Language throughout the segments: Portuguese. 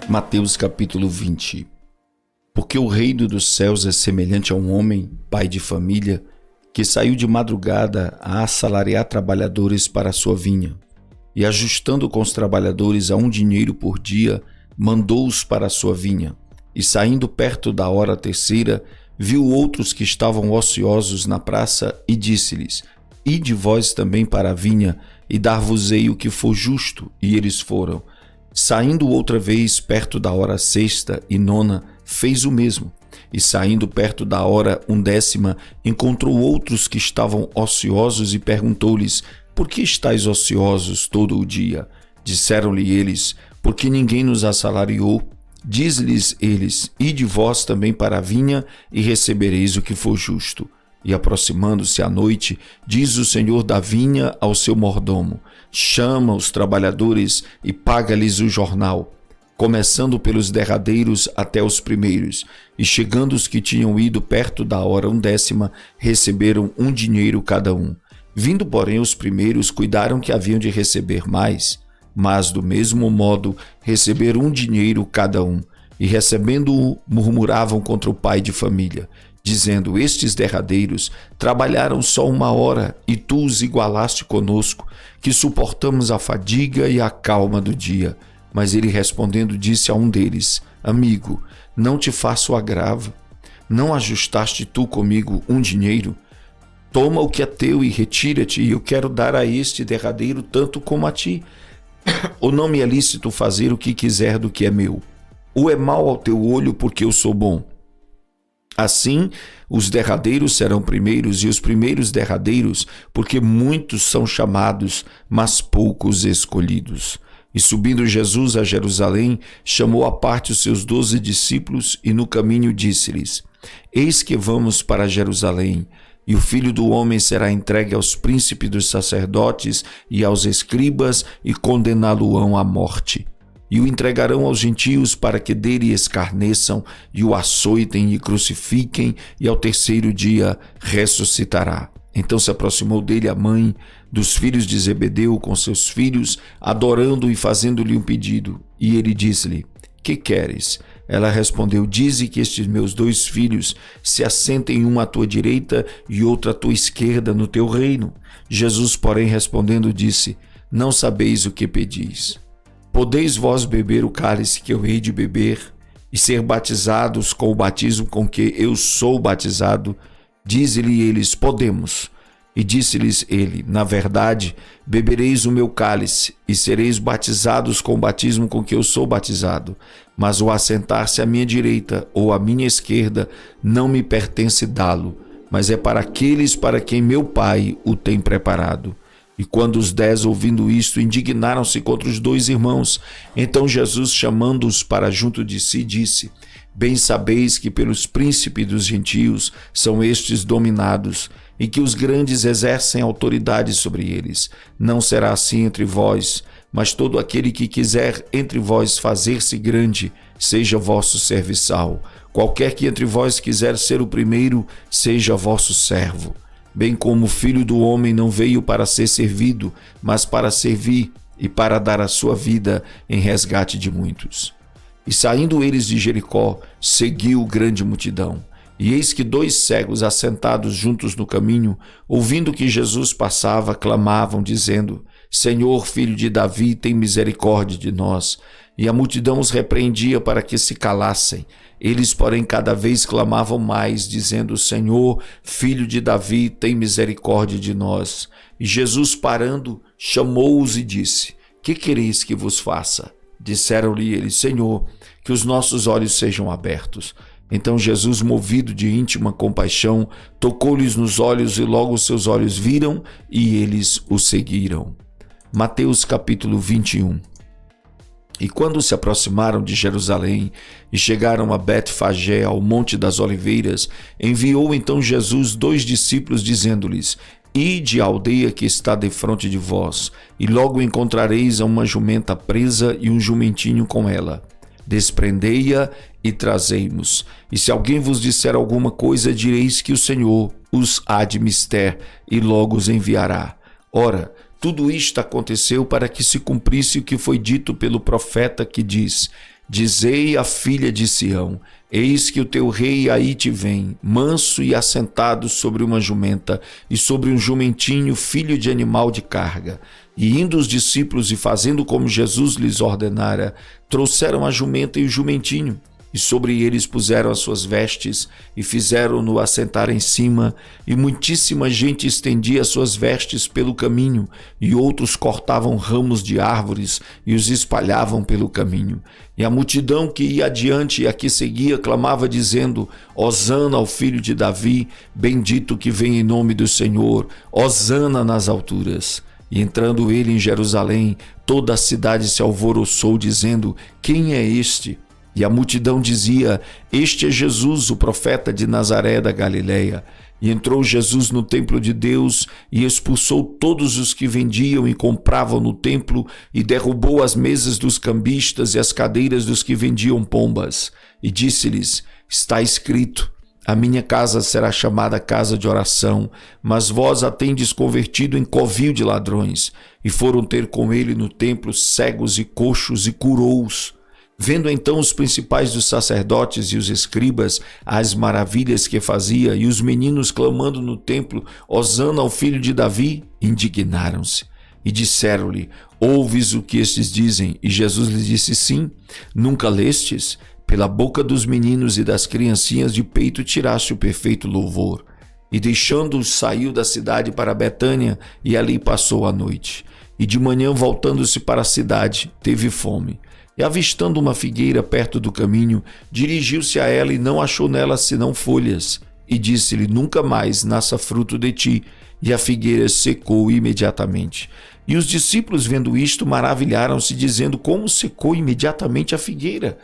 Mateus capítulo 20. Porque o reino dos céus é semelhante a um homem, pai de família, que saiu de madrugada a assalariar trabalhadores para a sua vinha. E ajustando com os trabalhadores a 1 dinheiro por dia, mandou-os para a sua vinha. E saindo perto da hora terceira, viu outros que estavam ociosos na praça e disse-lhes: Ide vós também para a vinha, e dar-vos-ei o que for justo. E eles foram. Saindo outra vez perto da hora sexta e nona, fez o mesmo. E saindo perto da hora 10ª, encontrou outros que estavam ociosos e perguntou-lhes: Por que estáis ociosos todo o dia? Disseram-lhe eles: Porque ninguém nos assalariou. Diz-lhes eles: Ide vós também para a vinha e recebereis o que for justo. E aproximando-se a noite, diz o senhor da vinha ao seu mordomo: Chama os trabalhadores e paga-lhes o jornal, começando pelos derradeiros até os primeiros. E chegando os que tinham ido perto da hora 10ª, receberam 1 dinheiro cada um. Vindo, porém, os primeiros, cuidaram que haviam de receber mais, mas do mesmo modo receberam 1 dinheiro cada um. E recebendo-o, murmuravam contra o pai de família, dizendo: Estes derradeiros trabalharam só 1 hora, e tu os igualaste conosco, que suportamos a fadiga e a calma do dia. Mas ele respondendo disse a um deles: Amigo, não te faço agravo. Não ajustaste tu comigo 1 dinheiro? Toma o que é teu e retira-te, e eu quero dar a este derradeiro tanto como a ti. Ou não me é lícito fazer o que quiser do que é meu? Ou é mal ao teu olho porque eu sou bom? Assim, os derradeiros serão primeiros e os primeiros derradeiros, porque muitos são chamados, mas poucos escolhidos. E subindo Jesus a Jerusalém, chamou à parte os seus 12 discípulos e no caminho disse-lhes: Eis que vamos para Jerusalém, e o Filho do Homem será entregue aos príncipes dos sacerdotes e aos escribas, e condená-lo-ão à morte. E o entregarão aos gentios para que dele escarneçam, e o açoitem e crucifiquem, e ao terceiro dia ressuscitará. Então se aproximou dele a mãe dos filhos de Zebedeu com seus filhos, adorando e fazendo-lhe um pedido. E ele disse-lhe: Que queres? Ela respondeu: Dize que estes meus 2 filhos se assentem, um à tua direita e outro à tua esquerda no teu reino. Jesus, porém, respondendo, disse: Não sabeis o que pedis. Podeis vós beber o cálice que eu hei de beber e ser batizados com o batismo com que eu sou batizado? Dize-lhe eles: Podemos. E disse-lhes ele: Na verdade, bebereis o meu cálice e sereis batizados com o batismo com que eu sou batizado. Mas o assentar-se à minha direita ou à minha esquerda não me pertence dá-lo, mas é para aqueles para quem meu Pai o tem preparado. E quando os 10, ouvindo isto, indignaram-se contra os 2 irmãos. Então Jesus, chamando-os para junto de si, disse: Bem sabeis que pelos príncipes dos gentios são estes dominados, e que os grandes exercem autoridade sobre eles. Não será assim entre vós, mas todo aquele que quiser entre vós fazer-se grande, seja vosso serviçal. Qualquer que entre vós quiser ser o primeiro, seja vosso servo. Bem como o Filho do Homem não veio para ser servido, mas para servir e para dar a sua vida em resgate de muitos. E saindo eles de Jericó, seguiu grande multidão. E eis que 2 cegos assentados juntos no caminho, ouvindo que Jesus passava, clamavam, dizendo: Senhor, filho de Davi, tem misericórdia de nós. E a multidão os repreendia para que se calassem. Eles, porém, cada vez clamavam mais, dizendo: Senhor, filho de Davi, tem misericórdia de nós. E Jesus, parando, chamou-os e disse: Que quereis que vos faça? Disseram-lhe eles: Senhor, que os nossos olhos sejam abertos. Então Jesus, movido de íntima compaixão, tocou-lhes nos olhos, e logo os seus olhos viram, e eles o seguiram. Mateus capítulo 21. E quando se aproximaram de Jerusalém e chegaram a Betfagé, ao Monte das Oliveiras, enviou então Jesus 2 discípulos, dizendo-lhes: Ide à aldeia que está defronte de vós, e logo encontrareis uma jumenta presa e um jumentinho com ela. Desprendei-a e trazei-mos. E se alguém vos disser alguma coisa, direis que o Senhor os há de mister, e logo os enviará. Ora, tudo isto aconteceu para que se cumprisse o que foi dito pelo profeta, que diz: Dizei à filha de Sião: eis que o teu rei aí te vem, manso e assentado sobre uma jumenta e sobre um jumentinho, filho de animal de carga. E indo os discípulos e fazendo como Jesus lhes ordenara, trouxeram a jumenta e o jumentinho, e sobre eles puseram as suas vestes e fizeram-no assentar em cima, e muitíssima gente estendia as suas vestes pelo caminho, e outros cortavam ramos de árvores e os espalhavam pelo caminho. E a multidão que ia adiante e a que seguia clamava dizendo: Hosana ao filho de Davi, bendito que vem em nome do Senhor, hosana nas alturas. E entrando ele em Jerusalém, toda a cidade se alvoroçou dizendo: quem é este? E a multidão dizia: este é Jesus, o profeta de Nazaré da Galileia. E entrou Jesus no templo de Deus e expulsou todos os que vendiam e compravam no templo e derrubou as mesas dos cambistas e as cadeiras dos que vendiam pombas. E disse-lhes: está escrito: a minha casa será chamada casa de oração, mas vós a tendes convertido em covil de ladrões. E foram ter com ele no templo cegos e coxos e curou-os. Vendo então os principais dos sacerdotes e os escribas as maravilhas que fazia e os meninos clamando no templo: Hosana ao filho de Davi, indignaram-se e disseram-lhe: ouves o que estes dizem? E Jesus lhes disse: sim. Nunca lestes? Pela boca dos meninos e das criancinhas de peito tiraste o perfeito louvor. E deixando-os saiu da cidade para Betânia e ali passou a noite. E de manhã voltando-se para a cidade, teve fome. E avistando uma figueira perto do caminho, dirigiu-se a ela e não achou nela senão folhas. E disse-lhe: nunca mais nasça fruto de ti. E a figueira secou imediatamente. E os discípulos, vendo isto, maravilharam-se, dizendo: como secou imediatamente a figueira?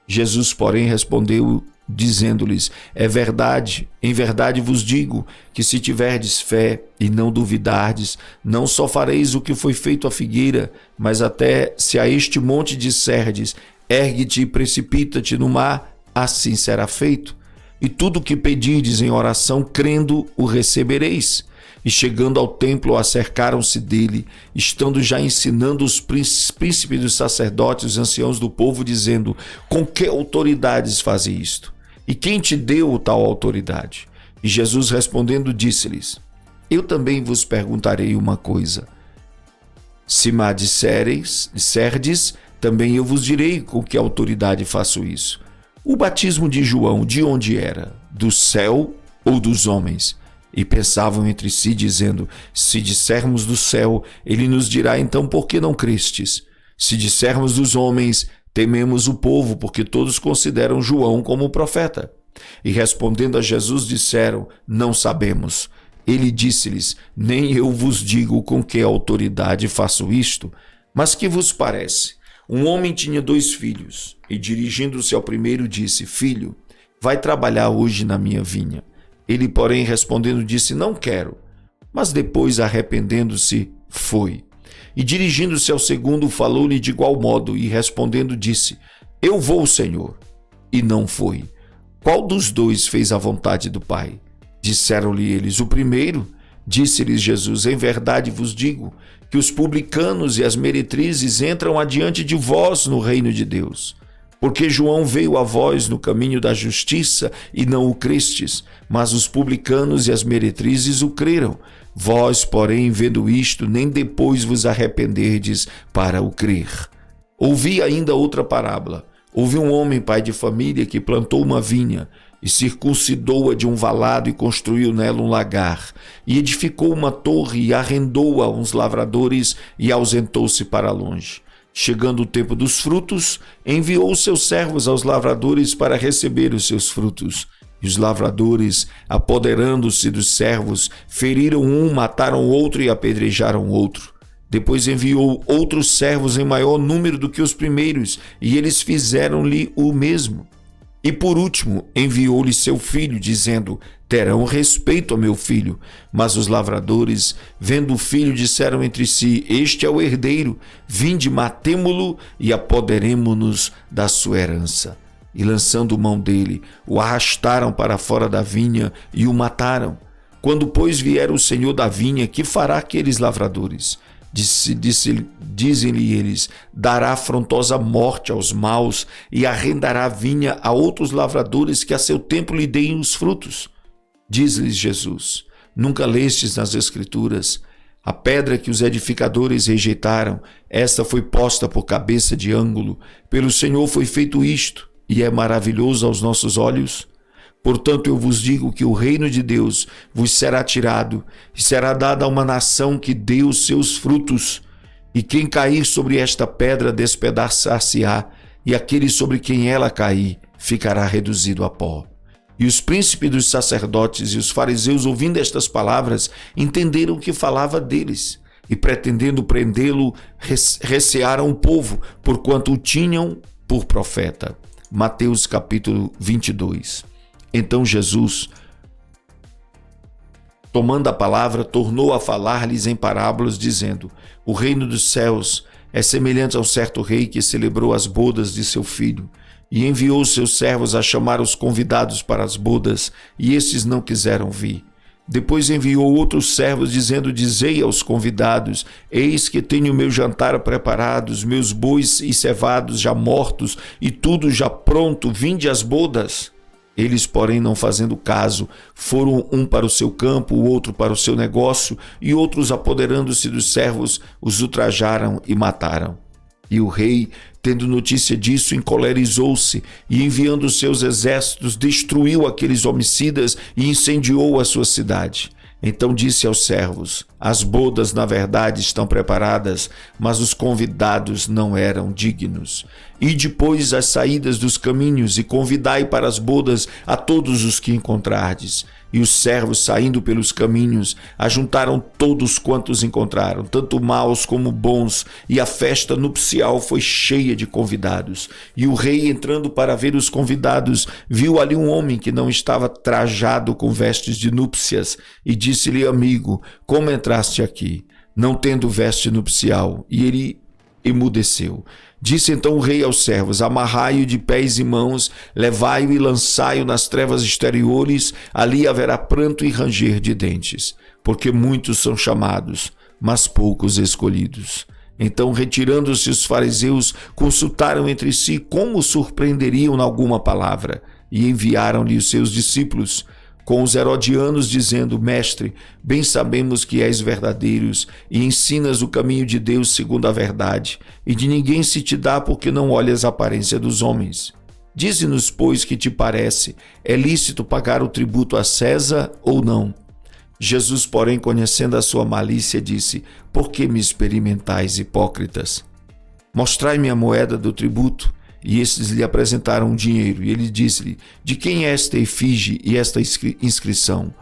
Jesus, porém, respondeu, dizendo-lhes: é verdade, em verdade vos digo, que se tiverdes fé e não duvidardes, não só fareis o que foi feito à figueira, mas até se a este monte disserdes: ergue-te e precipita-te no mar, assim será feito. E tudo o que pedirdes em oração, crendo, o recebereis. E chegando ao templo, acercaram-se dele, estando já ensinando os príncipes dos sacerdotes, os anciãos do povo, dizendo: com que autoridades faz isto? E quem te deu tal autoridade? E Jesus respondendo disse-lhes: eu também vos perguntarei uma coisa. Se me disserdes, também eu vos direi com que autoridade faço isso. O batismo de João, de onde era? Do céu ou dos homens? E pensavam entre si, dizendo: se dissermos do céu, ele nos dirá então por que não crestes? Se dissermos dos homens, tememos o povo, porque todos consideram João como profeta. E respondendo a Jesus, disseram: não sabemos. Ele disse-lhes: nem eu vos digo com que autoridade faço isto. Mas que vos parece? Um homem tinha 2 filhos, e dirigindo-se ao primeiro disse: filho, vai trabalhar hoje na minha vinha. Ele, porém, respondendo, disse: não quero. Mas depois, arrependendo-se, foi. E dirigindo-se ao segundo, falou-lhe de igual modo, e respondendo, disse: eu vou, Senhor. E não foi. Qual dos 2 fez a vontade do Pai? Disseram-lhe eles: o primeiro. Disse-lhes Jesus: em verdade vos digo, que os publicanos e as meretrizes entram adiante de vós no reino de Deus. Porque João veio a vós no caminho da justiça e não o crestes, mas os publicanos e as meretrizes o creram. Vós, porém, vendo isto, nem depois vos arrependerdes para o crer. Ouvi ainda outra parábola. Houve um homem, pai de família, que plantou uma vinha e circuncidou-a de um valado e construiu nela um lagar. E edificou uma torre e arrendou-a a uns lavradores e ausentou-se para longe. Chegando o tempo dos frutos, enviou os seus servos aos lavradores para receber os seus frutos. E os lavradores, apoderando-se dos servos, feriram um, mataram outro e apedrejaram outro. Depois enviou outros servos em maior número do que os primeiros, e eles fizeram-lhe o mesmo. E por último enviou-lhe seu filho, dizendo: terão respeito ao meu filho. Mas os lavradores, vendo o filho, disseram entre si: este é o herdeiro, vinde, matemo-lo e apoderemo-nos da sua herança. E lançando mão dele, o arrastaram para fora da vinha e o mataram. Quando, pois, vier o senhor da vinha, que fará aqueles lavradores? Dizem-lhe eles: dará afrontosa morte aos maus e arrendará a vinha a outros lavradores que a seu tempo lhe deem os frutos. Diz-lhes Jesus: nunca lestes nas Escrituras: a pedra que os edificadores rejeitaram, esta foi posta por cabeça de ângulo. Pelo Senhor foi feito isto, e é maravilhoso aos nossos olhos. Portanto, eu vos digo que o reino de Deus vos será tirado e será dado a uma nação que dê os seus frutos. E quem cair sobre esta pedra despedaçar-se-á, e aquele sobre quem ela cair ficará reduzido a pó. E os príncipes dos sacerdotes e os fariseus, ouvindo estas palavras, entenderam que falava deles, e pretendendo prendê-lo, recearam o povo, porquanto o tinham por profeta. Mateus capítulo 22. Então Jesus, tomando a palavra, tornou a falar-lhes em parábolas, dizendo: o reino dos céus é semelhante a um certo rei que celebrou as bodas de seu filho, e enviou seus servos a chamar os convidados para as bodas, e estes não quiseram vir. Depois enviou outros servos, dizendo: dizei aos convidados: eis que tenho o meu jantar preparado, os meus bois e cevados já mortos, e tudo já pronto, vinde às bodas. Eles, porém, não fazendo caso, foram um para o seu campo, o outro para o seu negócio, e outros, apoderando-se dos servos, os ultrajaram e mataram. E o rei, tendo notícia disso, encolerizou-se e, enviando seus exércitos, destruiu aqueles homicidas e incendiou a sua cidade. Então disse aos servos: as bodas, na verdade, estão preparadas, mas os convidados não eram dignos. E depois as saídas dos caminhos, e convidai para as bodas a todos os que encontrardes. E os servos, saindo pelos caminhos, ajuntaram todos quantos encontraram, tanto maus como bons, e a festa nupcial foi cheia de convidados. E o rei, entrando para ver os convidados, viu ali um homem que não estava trajado com vestes de núpcias, e disse-lhe: amigo, como entraste aqui, não tendo veste nupcial? E ele emudeceu. Disse então o rei aos servos: amarrai-o de pés e mãos, levai-o e lançai-o nas trevas exteriores, ali haverá pranto e ranger de dentes, porque muitos são chamados, mas poucos escolhidos. Então, retirando-se os fariseus, consultaram entre si como surpreenderiam alguma palavra, e enviaram-lhe os seus discípulos com os herodianos, dizendo: mestre, bem sabemos que és verdadeiros e ensinas o caminho de Deus segundo a verdade, e de ninguém se te dá porque não olhas a aparência dos homens. Dize-nos, pois, que te parece, é lícito pagar o tributo a César ou não? Jesus, porém, conhecendo a sua malícia, disse: por que me experimentais, hipócritas? Mostrai-me a moeda do tributo. E estes lhe apresentaram dinheiro, e ele disse-lhe: de quem é esta efígie e esta inscrição?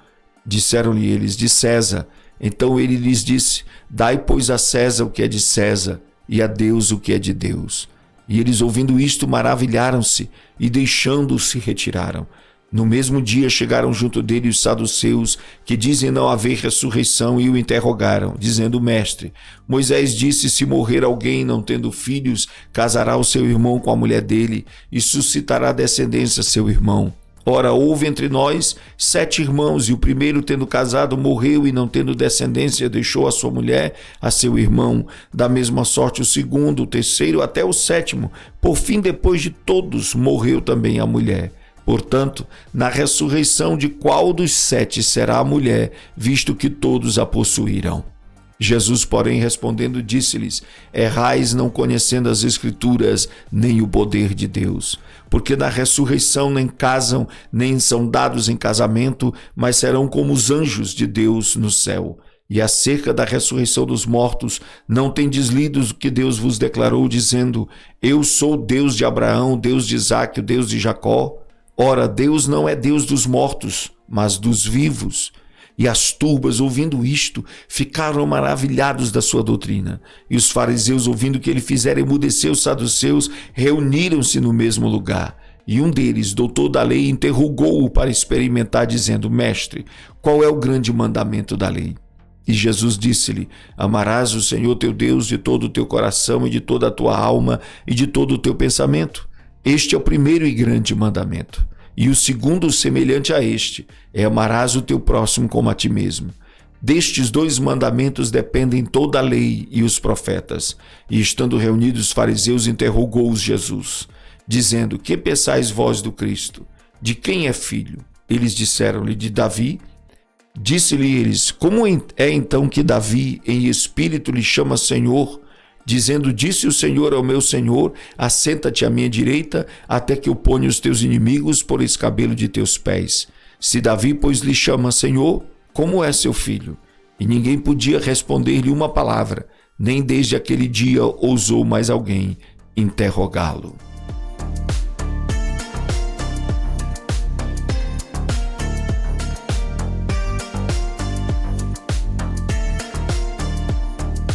Disseram-lhe eles: de César. Então ele lhes disse: dai, pois, a César o que é de César, e a Deus o que é de Deus. E eles, ouvindo isto, maravilharam-se, e deixando-se retiraram. No mesmo dia chegaram junto dele os saduceus, que dizem não haver ressurreição, e o interrogaram, dizendo: mestre, Moisés disse: se morrer alguém não tendo filhos, casará o seu irmão com a mulher dele, e suscitará descendência a seu irmão. Ora, houve entre nós 7 irmãos, e o primeiro, tendo casado, morreu, e não tendo descendência, deixou a sua mulher a seu irmão. Da mesma sorte o segundo, o terceiro, até o 7º. Por fim, depois de todos, morreu também a mulher. Portanto, na ressurreição, de qual dos 7 será a mulher, visto que todos a possuirão? Jesus, porém, respondendo, disse-lhes: errais não conhecendo as Escrituras, nem o poder de Deus. Porque na ressurreição nem casam, nem são dados em casamento, mas serão como os anjos de Deus no céu. E acerca da ressurreição dos mortos, não tendes lido o que Deus vos declarou, dizendo: eu sou Deus de Abraão, Deus de Isaque, o Deus de Jacó? Ora, Deus não é Deus dos mortos, mas dos vivos. E as turbas, ouvindo isto, ficaram maravilhados da sua doutrina. E os fariseus, ouvindo que ele fizera emudecer os saduceus, reuniram-se no mesmo lugar. E um deles, doutor da lei, interrogou-o para experimentar, dizendo: mestre, qual é o grande mandamento da lei? E Jesus disse-lhe: amarás o Senhor teu Deus de todo o teu coração e de toda a tua alma e de todo o teu pensamento. Este é o primeiro e grande mandamento. E o segundo, semelhante a este, é: amarás o teu próximo como a ti mesmo. Destes 2 mandamentos dependem toda a lei e os profetas. E estando reunidos os fariseus, interrogou-os Jesus, dizendo: Que pensais vós do Cristo? De quem é filho? Eles disseram-lhe: de Davi. Disse-lhe eles: Como é então que Davi em espírito lhe chama Senhor, dizendo: Disse o Senhor ao meu Senhor: Assenta-te à minha direita, até que eu ponha os teus inimigos por escabelo de teus pés. Se Davi, pois, lhe chama Senhor, como é seu filho? E ninguém podia responder-lhe uma palavra, nem desde aquele dia ousou mais alguém interrogá-lo.